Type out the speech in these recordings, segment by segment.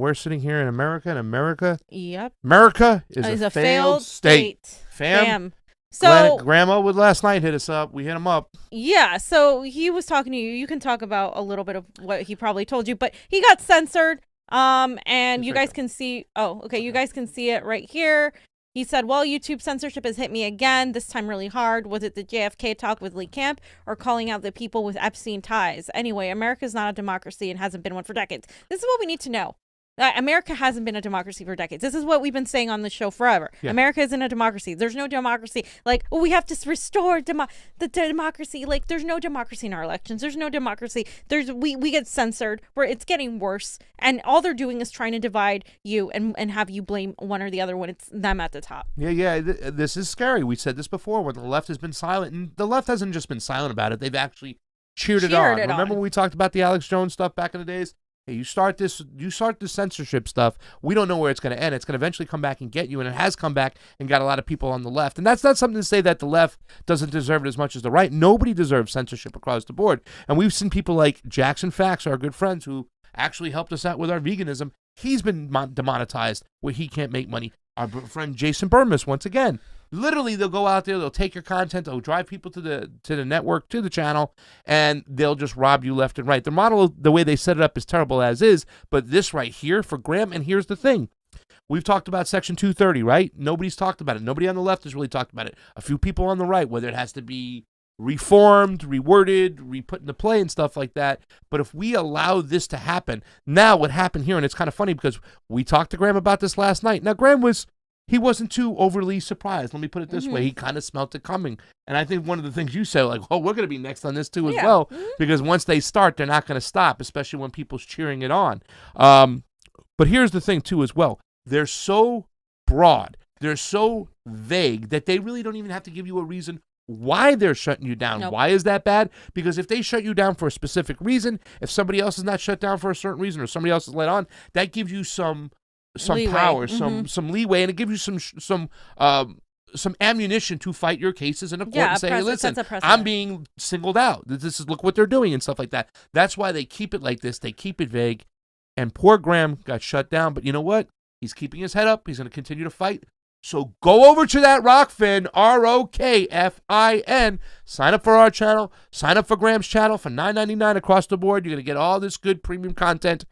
we're sitting here in America, and America is a a failed state. Fam. So Grandma would last night hit us up. We hit him up. Yeah, so he was talking to you. You can talk about a little bit of what he probably told you, but he got censored. And you guys can see. Oh, okay. You guys can see it right here. He said, well, YouTube censorship has hit me again, this time really hard. Was it the JFK talk with Lee Camp or calling out the people with Epstein ties? Anyway, America's not a democracy and hasn't been one for decades. This is what we need to know. America hasn't been a democracy for decades. This is what we've been saying on the show forever. Yeah. America isn't a democracy. There's no democracy. Like, we have to restore the democracy. Like, there's no democracy in our elections. There's no democracy. We get censored. It's getting worse. And all they're doing is trying to divide you and have you blame one or the other when it's them at the top. Yeah. This is scary. We said this before when the left has been silent. And the left hasn't just been silent about it. They've actually cheered it on. Remember when we talked about the Alex Jones stuff back in the days? Hey, you start this censorship stuff. We don't know where it's going to end. It's going to eventually come back and get you, and it has come back and got a lot of people on the left. And that's not something to say that the left doesn't deserve it as much as the right. Nobody deserves censorship across the board. And we've seen people like Jackson Fax, our good friends, who actually helped us out with our veganism. He's been demonetized where he can't make money. Our friend Jason Burmis, once again. Literally, they'll go out there, they'll take your content, they'll drive people to the network, to the channel, and they'll just rob you left and right. The model, the way they set it up is terrible as is, but this right here for Graham, and here's the thing. We've talked about Section 230, right? Nobody's talked about it. Nobody on the left has really talked about it. A few people on the right, whether it has to be reformed, reworded, re-put into play and stuff like that. But if we allow this to happen, now what happened here, and it's kind of funny because we talked to Graham about this last night. Now, Graham he wasn't too overly surprised. Let me put it this way. He kind of smelt it coming. And I think one of the things you said, like, oh, we're going to be next on this too as well. Because once they start, they're not going to stop, especially when people's cheering it on. But here's the thing too as well. They're so broad. They're so vague that they really don't even have to give you a reason why they're shutting you down. Nope. Why is that bad? Because if they shut you down for a specific reason, if somebody else is not shut down for a certain reason or somebody else is let on, that gives you some leeway. Power, some leeway, and it gives you some ammunition to fight your cases in a court and say, hey, listen, I'm being singled out. Look what they're doing and stuff like that. That's why they keep it like this. They keep it vague. And poor Graham got shut down. But you know what? He's keeping his head up. He's going to continue to fight. So go over to that Rockfin, ROKFIN. Sign up for our channel. Sign up for Graham's channel for $9.99 across the board. You're going to get all this good premium content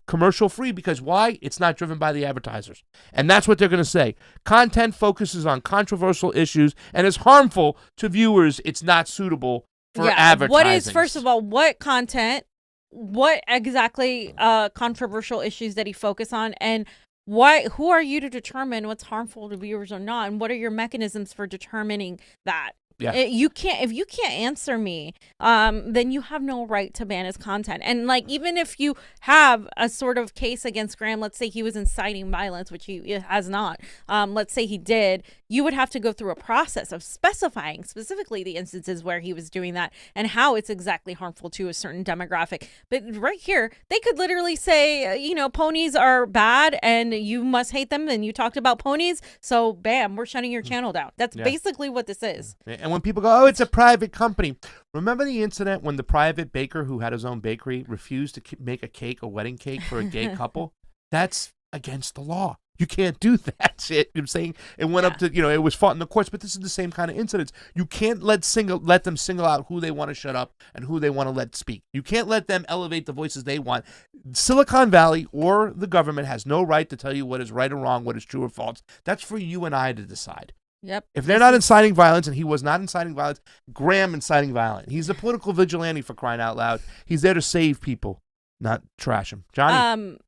commercial free because why? It's not driven by the advertisers. And that's what they're going to say. Content focuses on controversial issues and is harmful to viewers. It's not suitable for advertising. What is, first of all, what content, what exactly controversial issues that he focus on, and who are you to determine what's harmful to viewers or not, and what are your mechanisms for determining that? Yeah. If you can't answer me, then you have no right to ban his content. And like, even if you have a sort of case against Graham, let's say he was inciting violence, which he has not. Let's say he did. You would have to go through a process of specifying specifically the instances where he was doing that and how it's exactly harmful to a certain demographic. But right here, they could literally say, ponies are bad and you must hate them. And you talked about ponies. So bam, we're shutting your channel down. That's basically what this is. And when people go, oh, it's a private company. Remember the incident when the private baker who had his own bakery refused to make a wedding cake for a gay couple? That's against the law. You can't do that shit. I'm saying it went up to, it was fought in the courts, but this is the same kind of incidents. You can't let them single out who they want to shut up and who they want to let speak. You can't let them elevate the voices they want. Silicon Valley or the government has no right to tell you what is right or wrong, what is true or false. That's for you and I to decide. Yep. If they're not inciting violence, and he was not inciting violence, Graham inciting violence. He's a political vigilante, for crying out loud. He's there to save people, not trash them. Johnny.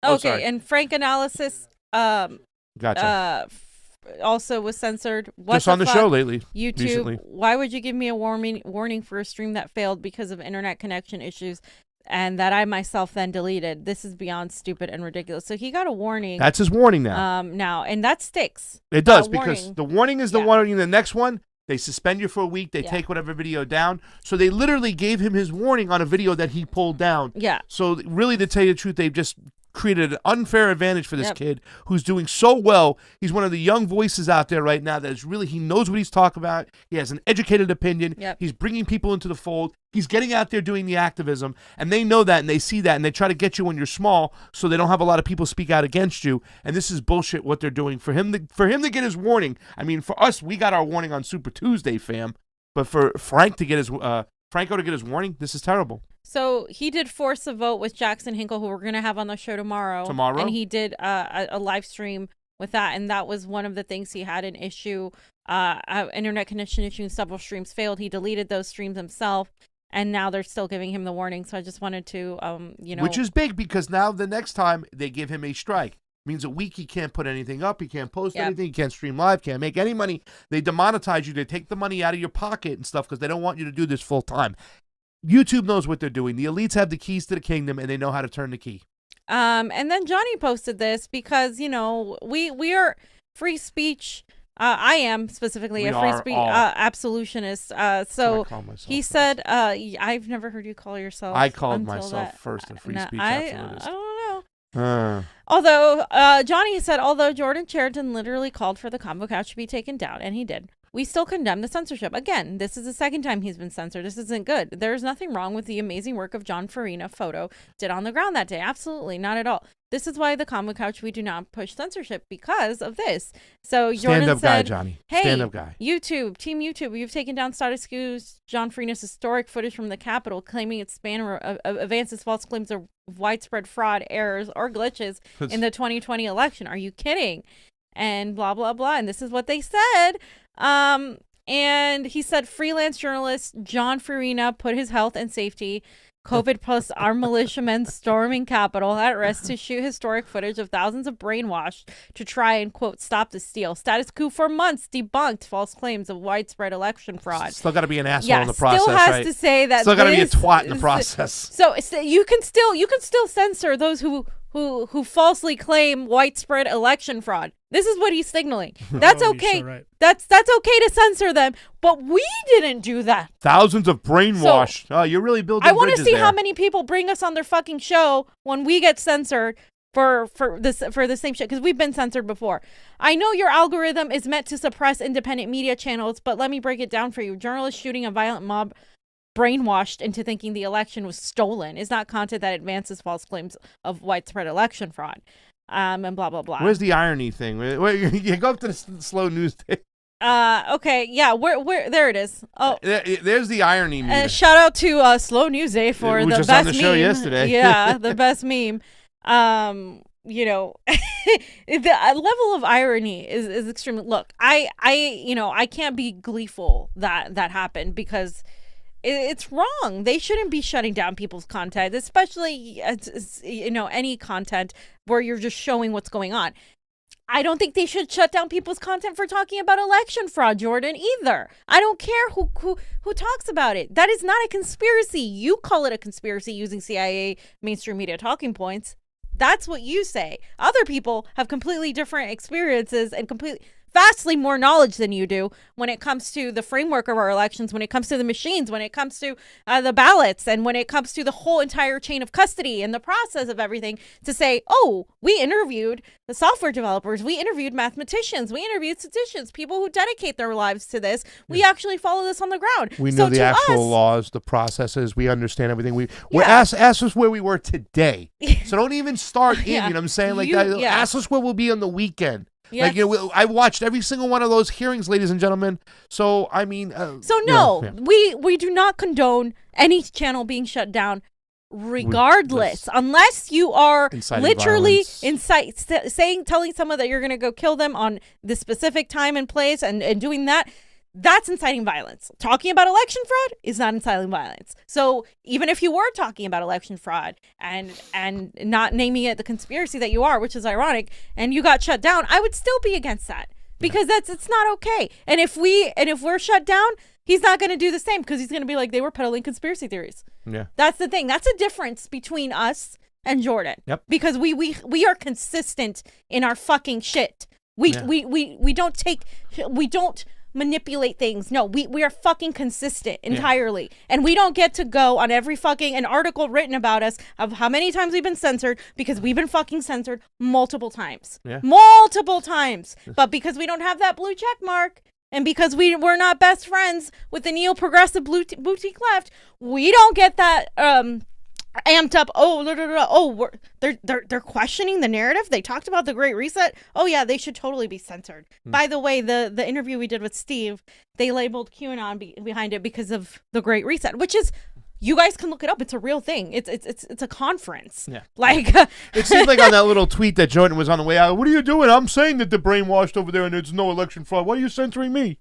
Okay, and Frank Analysis. Gotcha. Also was censored. Just on the show lately. YouTube. Recently. Why would you give me a warning for a stream that failed because of internet connection issues? And that I myself then deleted. This is beyond stupid and ridiculous. So he got a warning. That's his warning now. And that sticks. It does, because the warning is the warning. The next one, they suspend you for a week. They take whatever video down. So they literally gave him his warning on a video that he pulled down. Yeah. So really, to tell you the truth, they've just created an unfair advantage for this kid who's doing so well. He's one of the young voices out there right now that is really, he knows what he's talking about. He has an educated opinion. He's bringing people into the fold. He's getting out there doing the activism, and they know that, and they see that, and they try to get you when you're small so they don't have a lot of people speak out against you, and this is bullshit what they're doing. For him to get his warning, I mean, for us, we got our warning on Super Tuesday, fam, but for Franco to get his warning, this is terrible. So he did force a vote with Jackson Hinkle, who we're going to have on the show tomorrow. And he did a live stream with that, and that was one of the things he had an issue, internet connection issue, several streams failed. He deleted those streams himself. And now they're still giving him the warning. So I just wanted to, Which is big because now the next time they give him a strike. Means a week he can't put anything up. He can't post anything. He can't stream live. Can't make any money. They demonetize you. They take the money out of your pocket and stuff because they don't want you to do this full time. YouTube knows what they're doing. The elites have the keys to the kingdom and they know how to turn the key. And then Jonny posted this because, we are free speech. I am specifically a free speech absolutionist. So he said, I've never heard you call yourself. I called myself first a free speech absolutist. I don't know. Although Jonny said, although Jordan Chariton literally called for the Convo couch to be taken down, and he did, we still condemn the censorship. Again, this is the second time he's been censored. This isn't good. There's nothing wrong with the amazing work of John Farina photo did on the ground that day. Absolutely not at all. This is why the Convo couch, we do not push censorship because of this. So Jordan stand-up said, guy, Johnny. Hey, stand-up guy. Team YouTube, you've taken down status quo's John Farina's historic footage from the Capitol, claiming its span advances false claims of widespread fraud, errors, or glitches in the 2020 election. Are you kidding? And blah, blah, blah. And this is what they said. And he said freelance journalist John Farina put his health and safety, COVID plus our militiamen storming Capitol at risk to shoot historic footage of thousands of brainwashed to try and, quote, stop the steal. Status quo for months debunked false claims of widespread election fraud. Still got to be an asshole in the process, still has to say that. Still got to be a twat in the process. So you can still censor those who falsely claim widespread election fraud. This is what he's signaling. That's okay. So right. That's okay to censor them, but we didn't do that. Thousands of brainwashed. So, you're really building bridges there. I want to see how many people bring us on their fucking show when we get censored for the same shit, because we've been censored before. I know your algorithm is meant to suppress independent media channels, but let me break it down for you. Journalists shooting a violent mob brainwashed into thinking the election was stolen is not content that advances false claims of widespread election fraud. And blah, blah, blah. Where's the irony thing? You go up to the slow news thing. Okay, yeah, where there it is. Oh, there's the irony. Shout out to Slow News Day for the best on the meme. Show yesterday. Yeah, the best meme. The level of irony is extremely. Look, I can't be gleeful that happened because it's wrong. They shouldn't be shutting down people's content, especially any content where you're just showing what's going on. I don't think they should shut down people's content for talking about election fraud, Jordan, either. I don't care who talks about it. That is not a conspiracy. You call it a conspiracy using CIA mainstream media talking points. That's what you say. Other people have completely different experiences and vastly more knowledge than you do when it comes to the framework of our elections, when it comes to the machines, when it comes to the ballots, and when it comes to the whole entire chain of custody and the process of everything, to say, oh, we interviewed the software developers, we interviewed mathematicians, we interviewed statisticians, people who dedicate their lives to this. We actually follow this on the ground. We know the actual laws, the processes. We understand everything. Ask us where we were today. So don't even start in, you know what I'm saying? Like that. Yeah. Ask us where we'll be on the weekend. Yes. Like, I watched every single one of those hearings, ladies and gentlemen. So, I mean... we do not condone any channel being shut down, regardless. Unless you are literally telling someone that you're going to go kill them on the specific time and place and doing that. That's inciting violence. Talking about election fraud is not inciting violence. So even if you were talking about election fraud and not naming it the conspiracy that you are, which is ironic, and you got shut down, I would still be against that because it's not okay. And if we're shut down, he's not going to do the same because he's going to be like, they were peddling conspiracy theories. Yeah, that's the thing. That's a difference between us and Jordan. Yep. Because we are consistent in our fucking shit. We don't manipulate things. No, we are fucking consistent entirely. And we don't get to go on every fucking an article written about us of how many times we've been censored, because we've been fucking censored multiple times. Multiple times. But because we don't have that blue check mark, and because we're not best friends with the neo-progressive boutique left, we don't get that amped up. They're questioning the narrative. They talked about the Great Reset. Oh yeah, they should totally be censored. By the way, the interview we did with Steve, they labeled QAnon behind it because of the Great Reset, which is, you guys can look it up. It's a real thing. It's a conference. Yeah. Like it seemed like on that little tweet that Jonny was on the way out. What are you doing? I'm saying that they're brainwashed over there and there's no election fraud. Why are you censoring me?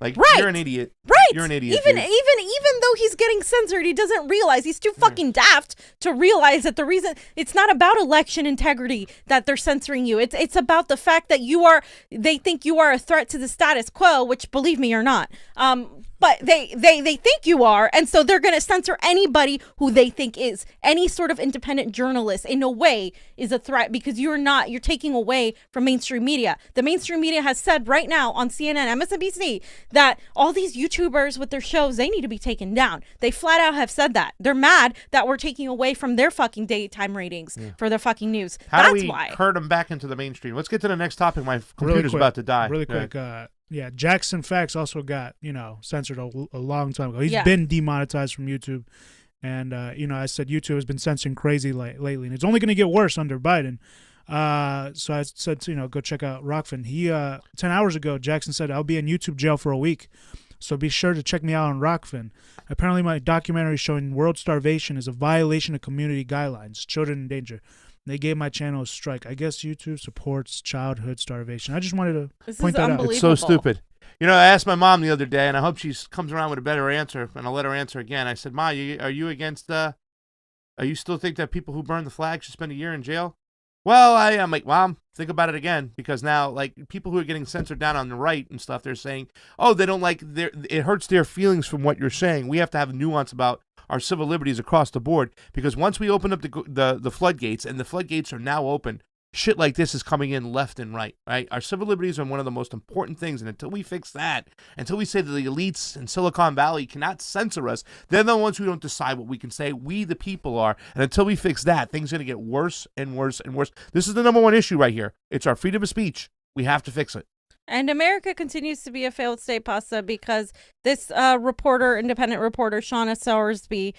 Like, you're an idiot. Right. You're an idiot. Even though he's getting censored, he doesn't realize, he's too fucking daft to realize that the reason, it's not about election integrity that they're censoring you. It's about the fact that they think you are a threat to the status quo, which, believe me, you're not. But they think you are, and so they're going to censor anybody who they think is. Any sort of independent journalist, in a way, is a threat, because you're taking away from mainstream media. The mainstream media has said right now on CNN, MSNBC, that all these YouTubers with their shows, they need to be taken down. They flat out have said that. They're mad that we're taking away from their fucking daytime ratings for their fucking news. That's why. How do we herd them back into the mainstream? Let's get to the next topic. My computer's about to die. Really quick. Yeah, Jackson Facts also got, censored a long time ago. He's been demonetized from YouTube. And, I said YouTube has been censoring crazy lately. And it's only going to get worse under Biden. So I said, go check out Rockfin. 10 hours ago, Jackson said, I'll be in YouTube jail for a week. So be sure to check me out on Rockfin. Apparently my documentary showing world starvation is a violation of community guidelines. Children in danger. They gave my channel a strike. I guess YouTube supports childhood starvation. I just wanted to point that out. It's so stupid. I asked my mom the other day, and I hope she comes around with a better answer, and I'll let her answer again. I said, Ma, are you against, are you still think that people who burn the flag should spend a year in jail? Well, I'm like, Mom, think about it again, because now, like, people who are getting censored down on the right and stuff, they're saying, oh, they don't like, it hurts their feelings from what you're saying. We have to have nuance about our civil liberties across the board, because once we open up the floodgates, and the floodgates are now open, shit like this is coming in left and right. Our civil liberties are one of the most important things, and until we fix that, until we say that the elites in Silicon Valley cannot censor us, they're the ones who don't decide what we can say. We, the people, are. And until we fix that, things are going to get worse and worse and worse. This is the number one issue right here. It's our freedom of speech. We have to fix it. And America continues to be a failed state, Pasta, because this independent reporter, Shauna Sowersby,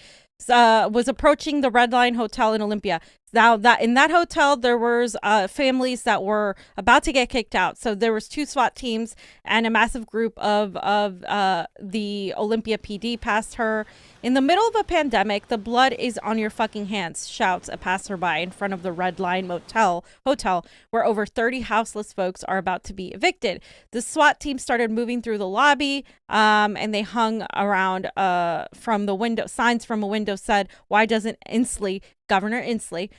was approaching the Red Lion Hotel in Olympia. Now, in that hotel, there was families that were about to get kicked out. So there was 2 SWAT teams and a massive group of the Olympia PD passed her. In the middle of a pandemic, the blood is on your fucking hands, shouts a passerby in front of the Red Lion hotel, where over 30 houseless folks are about to be evicted. The SWAT team started moving through the lobby, and they hung around from the window. Signs from a window said, "Why doesn't Governor Inslee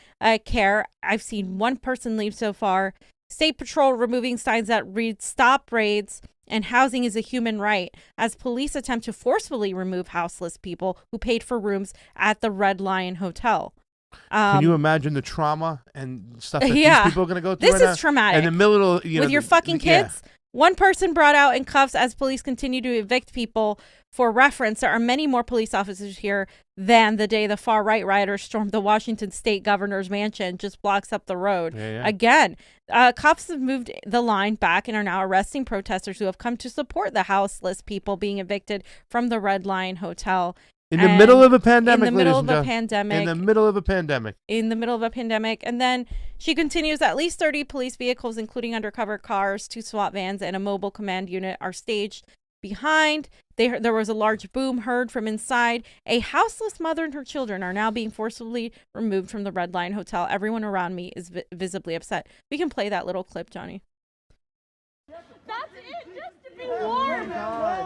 care?" I've seen one person leave so far. State Patrol removing signs that read "Stop raids" and "Housing is a human right," as police attempt to forcefully remove houseless people who paid for rooms at the Red Lion Hotel. Can you imagine the trauma and stuff that these people are going to go through? This is traumatic. In the middle of, with your fucking kids. Yeah. One person brought out in cuffs as police continue to evict people. For reference, there are many more police officers here than the day the far-right rioters stormed the Washington state governor's mansion just blocks up the road. Yeah. Again, cops have moved the line back and are now arresting protesters who have come to support the houseless people being evicted from the Red Lion Hotel. In the middle of a pandemic, In the middle of a pandemic. In the middle of a pandemic. In the middle of a pandemic. And then she continues, at least 30 police vehicles, including undercover cars, 2 SWAT vans, and a mobile command unit are staged behind. There was a large boom heard from inside. A houseless mother and her children are now being forcibly removed from the Red Lion Hotel. Everyone around me is visibly upset. We can play that little clip, Jonny. That's it, just to be warm.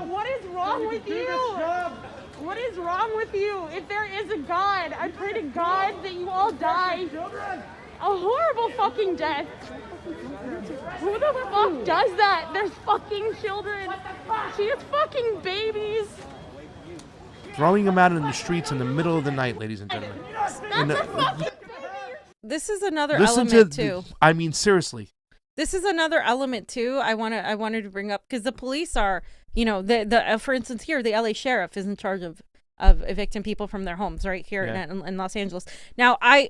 What is wrong with you? What is wrong with you? If there is a God, I pray to God that you all die a horrible fucking death. Who the fuck does that? There's fucking children. She has fucking babies. Throwing them out in the streets in the middle of the night, ladies and gentlemen. This is another element too. I mean, seriously. This is another element too. I wanted to bring up, because the police are for instance, here, the LA sheriff is in charge of evicting people from their homes right here in Los Angeles. Now, I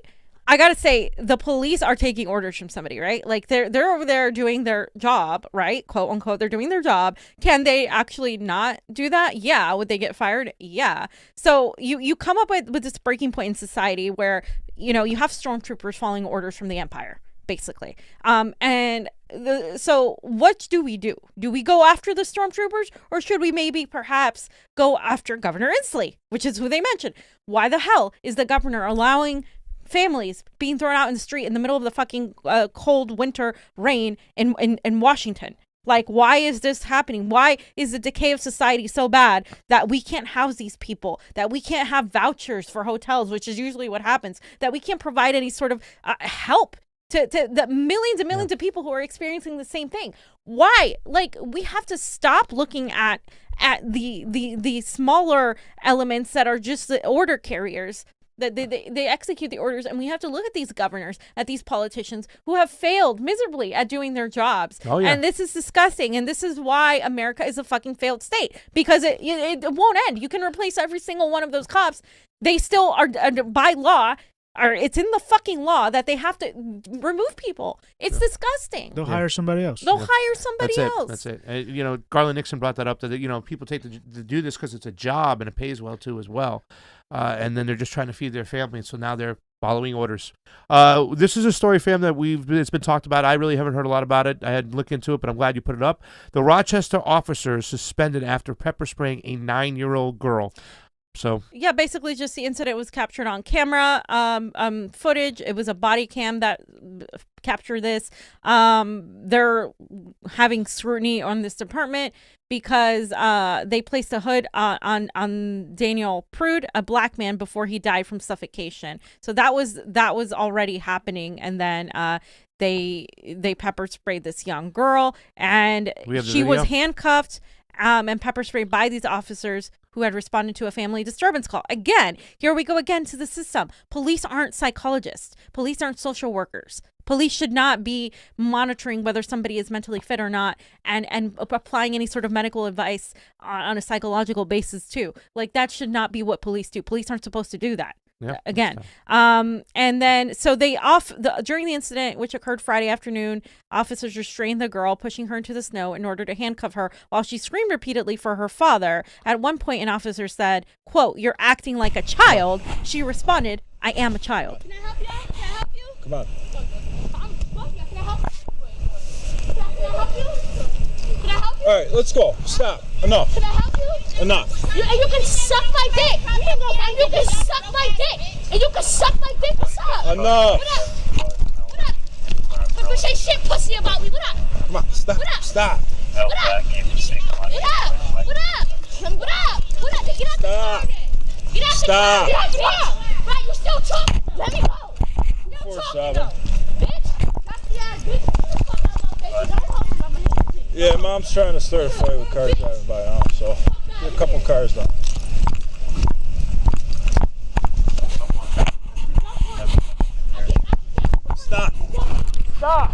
gotta say, the police are taking orders from somebody, right? Like they're over there doing their job, right? Quote unquote, they're doing their job. Can they actually not do that? Yeah. Would they get fired? Yeah. So you come up with this breaking point in society where, you have stormtroopers following orders from the Empire, basically. So what do we do? Do we go after the stormtroopers, or should we maybe perhaps go after Governor Inslee, which is who they mentioned? Why the hell is the governor allowing families being thrown out in the street in the middle of the fucking cold winter rain in Washington? Like, why is this happening? Why is the decay of society so bad that we can't house these people, that we can't have vouchers for hotels, which is usually what happens, that we can't provide any sort of help to the millions and millions of people who are experiencing the same thing? Why? Like, we have to stop looking at the smaller elements that are just the order carriers, that they execute the orders, and we have to look at these governors, at these politicians who have failed miserably at doing their jobs. Oh, yeah. And this is disgusting, and this is why America is a fucking failed state, because it won't end. You can replace every single one of those cops. They still are, by law, it's in the fucking law that they have to remove people. It's disgusting. They'll hire somebody else. They'll hire somebody else. That's it. Garland Nixon brought that up, that people take to do this because it's a job and it pays well too as well. And then they're just trying to feed their family, so now they're following orders. This is a story, fam, that it's been talked about. I really haven't heard a lot about it. I had to look into it, but I'm glad you put it up. The Rochester officer is suspended after pepper spraying a 9-year-old girl. So yeah, basically just the incident was captured on camera footage. It was a body cam that captured this. They're having scrutiny on this department because they placed a hood on Daniel Prude, a black man, before he died from suffocation. So that was already happening, and then they pepper sprayed this young girl, and she was handcuffed and pepper sprayed by these officers who had responded to a family disturbance call. Again, here we go again to the system. Police aren't psychologists. Police aren't social workers. Police should not be monitoring whether somebody is mentally fit or not and applying any sort of medical advice on a psychological basis too. Like, that should not be what police do. Police aren't supposed to do that. Yeah, again. And then so during the incident, which occurred Friday afternoon, officers restrained the girl, pushing her into the snow in order to handcuff her while she screamed repeatedly for her father. At one point, an officer said, quote, "You're acting like a child." She responded, "I am a child." Can I help you? Can I help you? Come on. Can I help you? Can I help you? Can I help you? All right, let's go. Stop. Enough. Can I help you? Enough. You can suck my dick. You can suck my dick. And you can suck my dick. What's up? Enough. What up? Don't say shit pussy about me. What up? Come on. Stop. What up? Stop. What up? What up? What up? What up? What up? Get out the car. Get out the car. Get out the car. Right, you still talking? Let me go. 4-7. Bitch. That's the ass bitch. Yeah, Mom's trying to start a fight with cars driving by now, so get a couple cars done. Stop. Stop.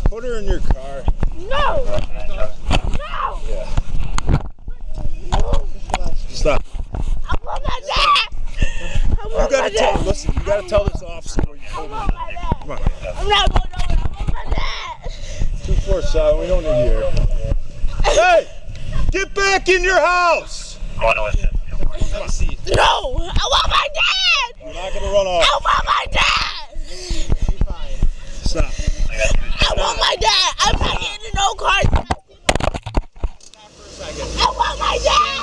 Put her in your car. No. No. Yeah. Stop. I want my dad. You gotta tell. Listen, you gotta tell this officer where you hold him. Come on. I'm not going over. I want my dad. 247. We don't need you here. Hey, get back in your house. No, I want my dad. You're not gonna run off. I want my dad. Stop. I want my dad. I'm not getting in no car. I want my dad.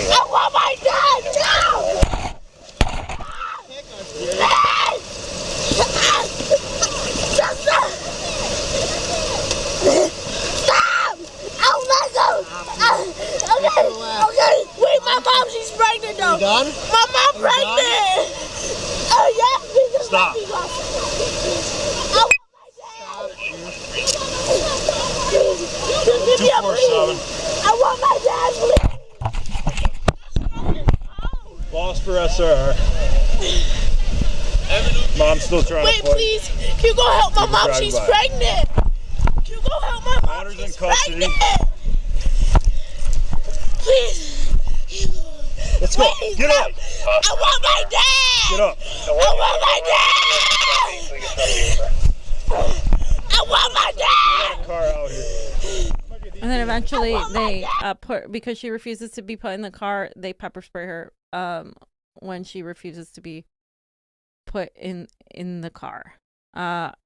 I want my dad. No. Stop! Oh my God! Okay. Wait, my mom, she's pregnant though. You done? My mom pregnant. Oh yeah. Stop. I want my dad. Give me a please. I want my dad, please. Lost for SR. Mom's still trying Wait, to play. please. Can you go help my mom? She's pregnant. Can you go Go help my mom. Daughter's in She's custody. pregnant. Please. Let's go. Please, Get up. I want my dad. Get up. I want my dad. I want my dad. Car out here. And then eventually they because she refuses to be put in the car, they pepper spray her when she refuses to be put in the car.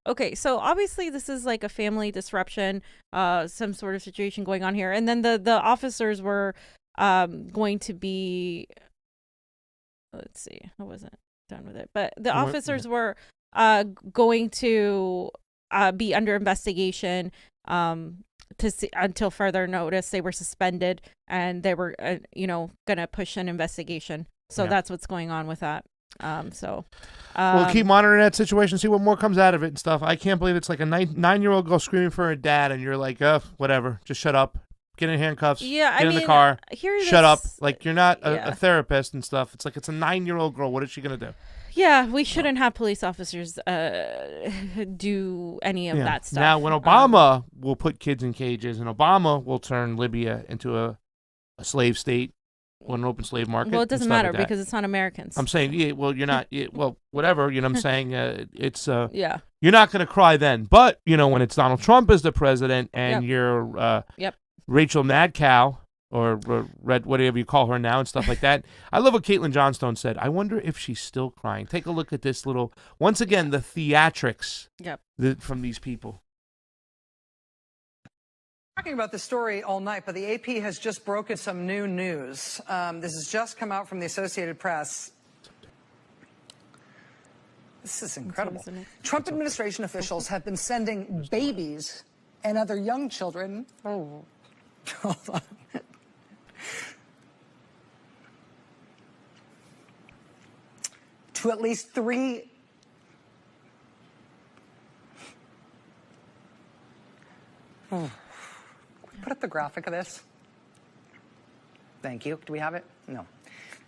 Okay, so obviously this is like a family disruption, some sort of situation going on here. And then the officers were going to be, let's see, I wasn't done with it, but the officers were going to be under investigation to see until further notice. They were suspended, and they were gonna push an investigation. So that's what's going on with that. We'll keep monitoring that situation, see what more comes out of it and stuff. I can't believe it's like a 9-year-old girl screaming for her dad, and you're like, whatever, just shut up, get in handcuffs, get in the car, shut up. Like, you're not a therapist and stuff. It's like, it's a 9-year-old girl. What is she gonna do? Yeah, we shouldn't have police officers do any of that stuff. Now, when Obama will put kids in cages, and Obama will turn Libya into a slave state or an open slave market. Well, it doesn't matter because it's not Americans. I'm saying, you're not, whatever, you know what I'm saying? It's, you're not going to cry then. But, when it's Donald Trump as the president and you're Rachel Mad Cow, or Red, whatever you call her now, and stuff like that. I love what Caitlin Johnstone said. I wonder if she's still crying. Take a look at this little, once again, the theatrics from these people. Talking about this story all night, but the AP has just broken some new news. This has just come out from the Associated Press. This is incredible. Trump administration officials have been sending babies and other young children. Oh, hold on. To at least 3 put up the graphic of this. Thank you. Do we have it? No.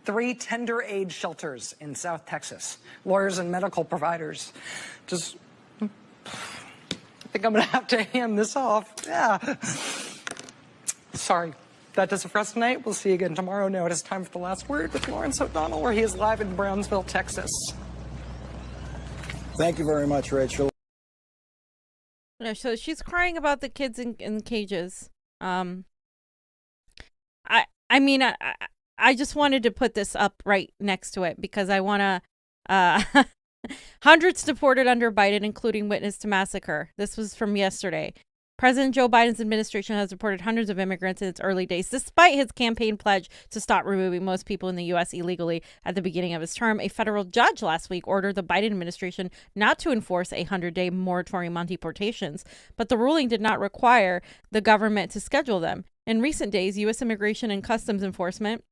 3 tender age shelters in South Texas. Lawyers and medical providers. Just, I think I'm going to have to hand this off. Yeah. Sorry. That does it for us tonight. We'll see you again tomorrow. Now it is time for The Last Word with Lawrence O'Donnell, where he is live in Brownsville, Texas. Thank you very much, Rachel. So she's crying about the kids in cages. I just wanted to put this up right next to it because I want to. Hundreds deported under Biden, including witness to massacre. This was from yesterday. President Joe Biden's administration has deported hundreds of immigrants in its early days, despite his campaign pledge to stop removing most people in the U.S. illegally at the beginning of his term. A federal judge last week ordered the Biden administration not to enforce a 100-day moratorium on deportations, but the ruling did not require the government to schedule them. In recent days, U.S. Immigration and Customs Enforcement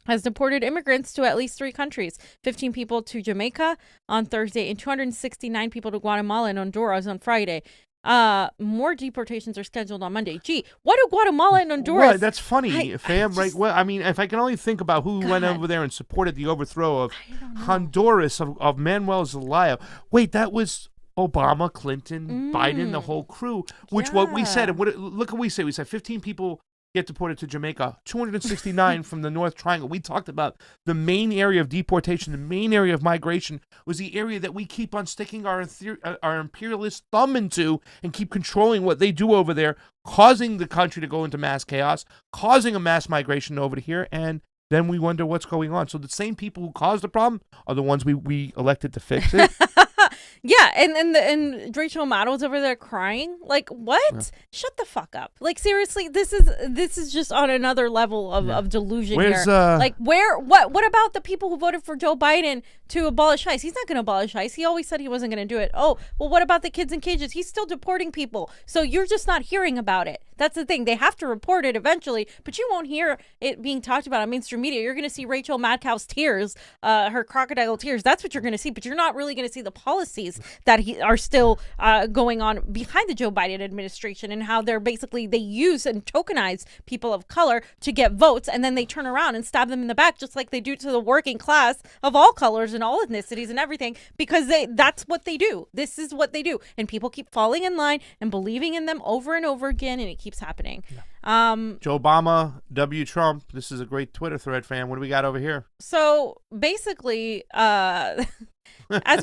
has deported immigrants to at least 3 countries, 15 people to Jamaica on Thursday and 269 people to Guatemala and Honduras on Friday. More deportations are scheduled on Monday. Gee, what do Guatemala and Honduras? Right, that's funny, fam. Right? Well, I mean, if I can only think about who went over there and supported the overthrow of Honduras, of Manuel Zelaya. Wait, that was Obama, Clinton, Biden, the whole crew. Which what we said. And look what we said. We said 15 people get deported to Jamaica, 269 from the North Triangle. We talked about the main area of deportation, the main area of migration was the area that we keep on sticking our imperialist thumb into and keep controlling what they do over there, causing the country to go into mass chaos, causing a mass migration over to here, and then we wonder what's going on. So the same people who caused the problem are the ones we elected to fix it. Yeah, and Rachel Maddow's over there crying. Like, what? Yeah. Shut the fuck up. Like, seriously, this is just on another level of delusion here. Like, what about the people who voted for Joe Biden to abolish ICE? He's not going to abolish ICE. He always said he wasn't going to do it. Oh, well, what about the kids in cages? He's still deporting people. So you're just not hearing about it. That's the thing. They have to report it eventually, but you won't hear it being talked about on mainstream media. You're going to see Rachel Madcow's tears, her crocodile tears. That's what you're going to see, but you're not really going to see the policies atrocities that are still going on behind the Joe Biden administration, and how they use and tokenize people of color to get votes, and then they turn around and stab them in the back just like they do to the working class of all colors and all ethnicities and everything, because that's what they do. This is what they do, and people keep falling in line and believing in them over and over again, and it keeps happening. Joe Obama, W. Trump. This is a great Twitter thread, fam. What do we got over here? So basically, as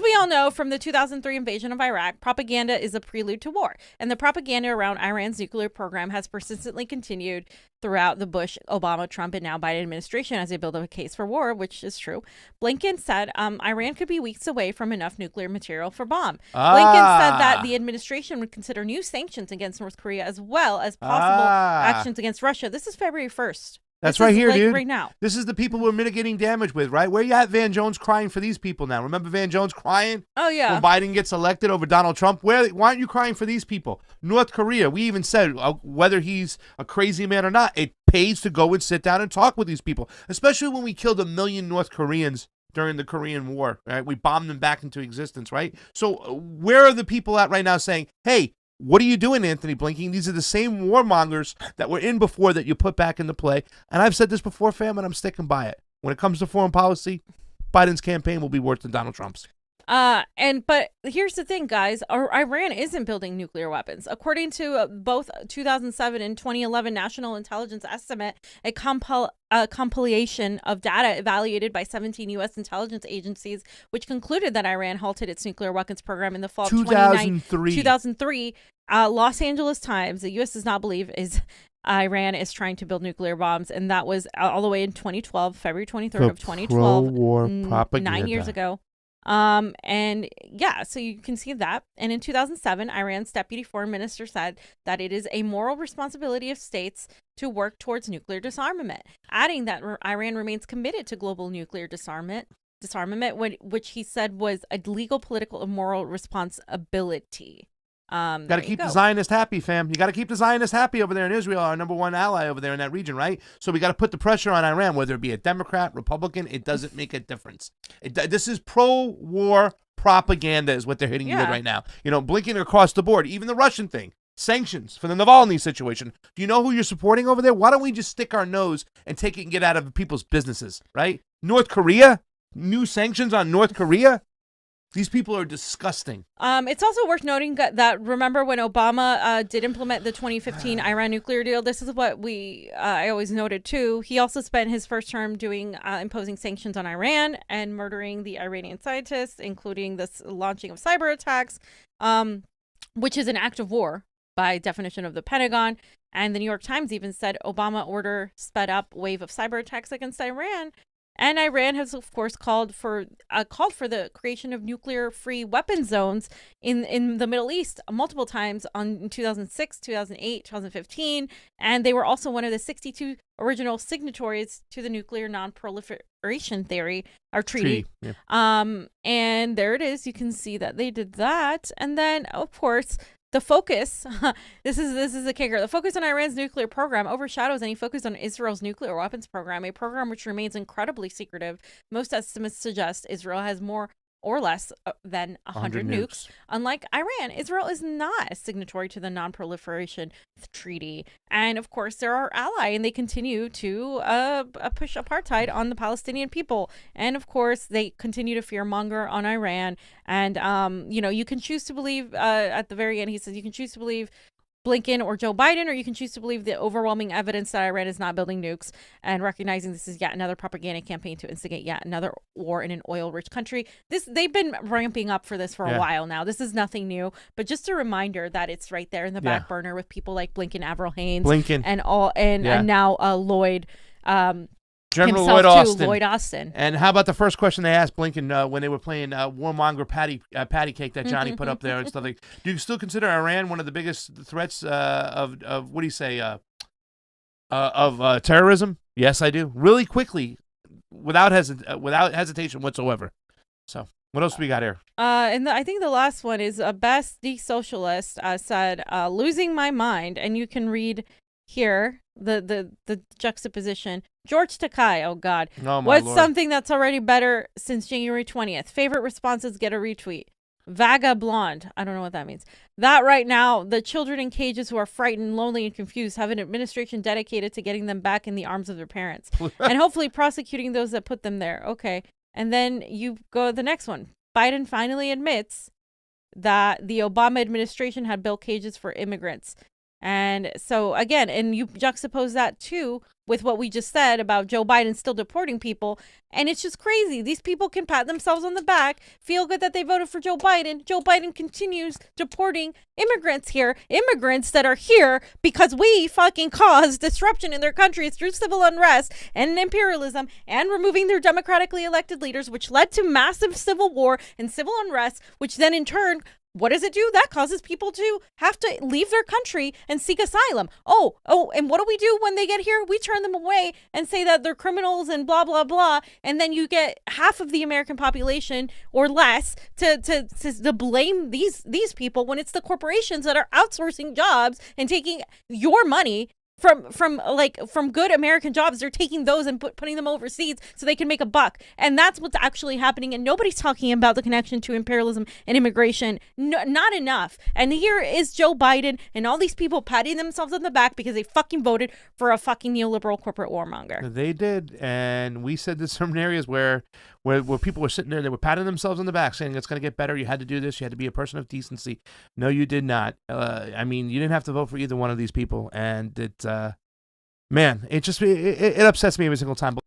we all know from the 2003 invasion of Iraq, propaganda is a prelude to war. And the propaganda around Iran's nuclear program has persistently continued throughout the Bush, Obama, Trump, and now Biden administration as they build up a case for war, which is true. Blinken said Iran could be weeks away from enough nuclear material for bomb. Blinken said that the administration would consider new sanctions against North Korea as well as possible actions against Russia. This is February 1st. That's right here, dude. Right now. This is the people we're mitigating damage with, right? Where you at, Van Jones, crying for these people now? Remember Van Jones crying? Oh, yeah. When Biden gets elected over Donald Trump? Why aren't you crying for these people? North Korea, we even said whether he's a crazy man or not, it pays to go and sit down and talk with these people, especially when we killed 1 million North Koreans during the Korean War, right? We bombed them back into existence, right? So where are the people at right now saying, hey, what are you doing, Anthony Blinken? These are the same warmongers that were in before that you put back into play. And I've said this before, fam, and I'm sticking by it. When it comes to foreign policy, Biden's campaign will be worse than Donald Trump's. But here's the thing, guys. Iran isn't building nuclear weapons. According to both 2007 and 2011 National Intelligence Estimate, a compilation of data evaluated by 17 U.S. intelligence agencies, which concluded that Iran halted its nuclear weapons program in the fall of 2003. Los Angeles Times, the U.S. does not believe Iran is trying to build nuclear bombs, and that was all the way in 2012, February 23rd of 2012, pro-war propaganda. 9 years ago. And yeah, so you can see that. And in 2007, Iran's deputy foreign minister said that it is a moral responsibility of states to work towards nuclear disarmament, adding that Iran remains committed to global nuclear disarmament, which he said was a legal, political, and moral responsibility. Got to keep the Zionists happy, fam. You got to keep the Zionists happy over there in Israel, our number one ally over there in that region, right? So we got to put the pressure on Iran, whether it be a Democrat, Republican. It doesn't make a difference. This is pro-war propaganda is what they're hitting you with right now. You know, blinking across the board, even the Russian thing. Sanctions for the Navalny situation. Do you know who you're supporting over there? Why don't we just stick our nose and take it and get out of people's businesses, right? North Korea? New sanctions on North Korea? These people are disgusting. It's also worth noting that remember when Obama did implement the 2015 Iran nuclear deal? This is what I always noted too. He also spent his first term doing imposing sanctions on Iran and murdering the Iranian scientists, including the launching of cyber attacks, which is an act of war by definition of the Pentagon. And the New York Times even said Obama order sped up wave of cyber attacks against Iran. And Iran has, of course, called for the creation of nuclear-free weapon zones in the Middle East multiple times in 2006, 2008, 2015. And they were also one of the 62 original signatories to the Nuclear Non-Proliferation Treaty. Yeah. And there it is. You can see that they did that. And then, of course, the focus, this is the kicker. The focus on Iran's nuclear program overshadows any focus on Israel's nuclear weapons program, a program which remains incredibly secretive. Most estimates suggest Israel has more or less than 100 nukes. Unlike Iran, Israel is not a signatory to the Non-Proliferation Treaty. And of course, they're our ally, and they continue to push apartheid on the Palestinian people. And of course, they continue to fearmonger on Iran. And, you can choose to believe, at the very end, he says, you can choose to believe Blinken or Joe Biden, or you can choose to believe the overwhelming evidence that Iran is not building nukes, and recognizing this is yet another propaganda campaign to instigate yet another war in an oil-rich country. They've been ramping up for this for a while now. This is nothing new, but just a reminder that it's right there in the back burner with people like Blinken, Avril Haines, and now Lloyd. General Lloyd Austin. And how about the first question they asked Blinken when they were playing warmonger patty cake that Jonny put up there and stuff like? Do you still consider Iran one of the biggest threats of what do you say of terrorism? Yes, I do. Really quickly, without hesitation whatsoever. So what else we got here? And I think the last one is Best the Socialist said losing my mind, and you can read here the juxtaposition. George Takei, oh God. Oh, What's Lord. Something that's already better since January 20th? Favorite responses get a retweet. Vaga blonde. I don't know what that means. That right now, the children in cages who are frightened, lonely, and confused have an administration dedicated to getting them back in the arms of their parents and hopefully prosecuting those that put them there. Okay. And then you go to the next one. Biden finally admits that the Obama administration had built cages for immigrants. And so again, and you juxtapose that too with what we just said about Joe Biden still deporting people. And it's just crazy. These people can pat themselves on the back, feel good that they voted for Joe Biden. Joe Biden continues deporting immigrants here, immigrants that are here because we fucking caused disruption in their countries through civil unrest and imperialism and removing their democratically elected leaders, which led to massive civil war and civil unrest, which then in turn, what does it do? That causes people to have to leave their country and seek asylum. Oh, and what do we do when they get here? We turn them away and say that they're criminals and blah, blah, blah. And then you get half of the American population or less to blame these people when it's the corporations that are outsourcing jobs and taking your money from good American jobs. They're taking those and putting them overseas so they can make a buck. And that's what's actually happening. And nobody's talking about the connection to imperialism and immigration. No, not enough. And here is Joe Biden and all these people patting themselves on the back because they fucking voted for a fucking neoliberal corporate warmonger. They did. And we said there's certain areas where people were sitting there, they were patting themselves on the back saying it's going to get better. You had to do this. You had to be a person of decency. No, you did not. I mean, you didn't have to vote for either one of these people. And man, it upsets me every single time.